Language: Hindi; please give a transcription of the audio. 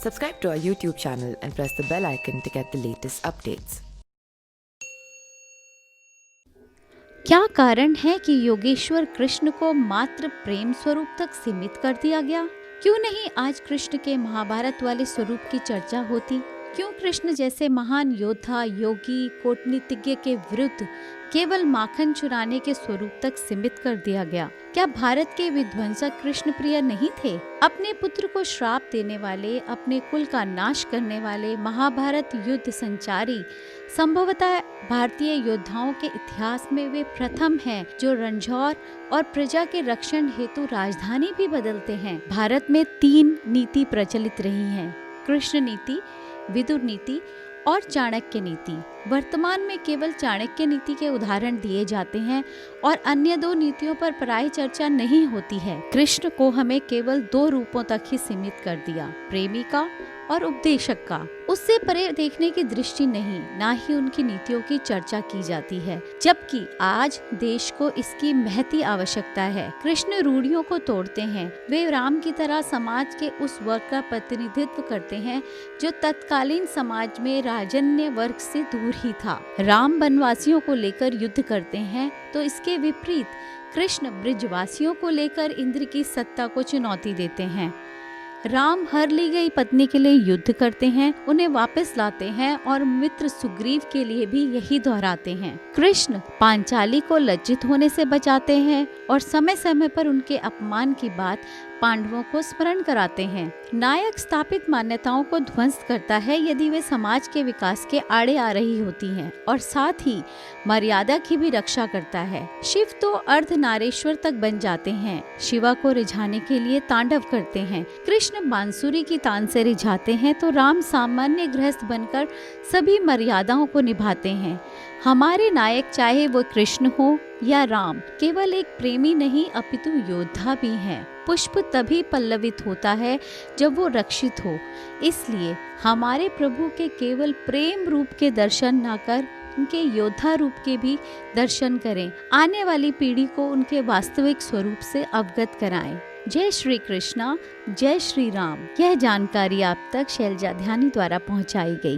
Subscribe to our YouTube channel and press the bell icon to get the latest updates. क्या कारण है कि योगेश्वर कृष्ण को मात्र प्रेम स्वरूप तक सीमित कर दिया गया? क्यों नहीं आज कृष्ण के महाभारत वाले स्वरूप की चर्चा होती? क्यों कृष्ण जैसे महान योद्धा, योगी, कूटनीतिज्ञ के विरुद्ध केवल माखन चुराने के स्वरूप तक सीमित कर दिया गया? क्या भारत के विध्वंसक कृष्ण प्रिय नहीं थे? अपने पुत्र को श्राप देने वाले, अपने कुल का नाश करने वाले महाभारत युद्ध संचारी संभवतः भारतीय योद्धाओं के इतिहास में वे प्रथम हैं जो रणझौर और प्रजा के रक्षण हेतु राजधानी भी बदलते हैं। भारत में 3 नीति प्रचलित रही हैं: कृष्ण नीति, विदुर नीति और चाणक्य नीति। वर्तमान में केवल चाणक्य नीति के उदाहरण दिए जाते हैं और अन्य 2 नीतियों पर प्राय चर्चा नहीं होती है। कृष्ण को हमें केवल 2 रूपों तक ही सीमित कर दिया, प्रेमी का और उपदेशक का। उससे परे देखने की दृष्टि नहीं, ना ही उनकी नीतियों की चर्चा की जाती है, जबकि आज देश को इसकी महती आवश्यकता है। कृष्ण रूढ़ियों को तोड़ते हैं। वे राम की तरह समाज के उस वर्ग का प्रतिनिधित्व करते हैं जो तत्कालीन समाज में राजन्य वर्ग से दूर ही था। राम वनवासियों को लेकर युद्ध करते हैं तो इसके विपरीत कृष्ण ब्रिजवासियों को लेकर इंद्र की सत्ता को चुनौती देते हैं। राम हर ली गई पत्नी के लिए युद्ध करते हैं, उन्हें वापस लाते हैं और मित्र सुग्रीव के लिए भी यही दोहराते हैं। कृष्ण पांचाली को लज्जित होने से बचाते हैं और समय समय पर उनके अपमान की बात पांडवों को स्मरण कराते हैं। नायक स्थापित मान्यताओं को ध्वंस करता है यदि वे समाज के विकास के आड़े आ रही होती हैं, और साथ ही मर्यादा की भी रक्षा करता है। शिव तो अर्धनारेश्वर तक बन जाते हैं, शिवा को रिझाने के लिए तांडव करते हैं। कृष्ण बांसुरी की तान से रिझाते हैं तो राम सामान्य गृहस्थ बनकर सभी मर्यादाओं को निभाते हैं। हमारे नायक, चाहे वो कृष्ण हो या राम, केवल एक प्रेमी नहीं अपितु योद्धा भी हैं। पुष्प तभी पल्लवित होता है जब वो रक्षित हो। इसलिए हमारे प्रभु के केवल प्रेम रूप के दर्शन न कर उनके योद्धा रूप के भी दर्शन करें। आने वाली पीढ़ी को उनके वास्तविक स्वरूप से अवगत कराएं। जय श्री कृष्णा, जय श्री राम। यह जानकारी आप तक शैलजा ध्यानी द्वारा पहुंचाई गई।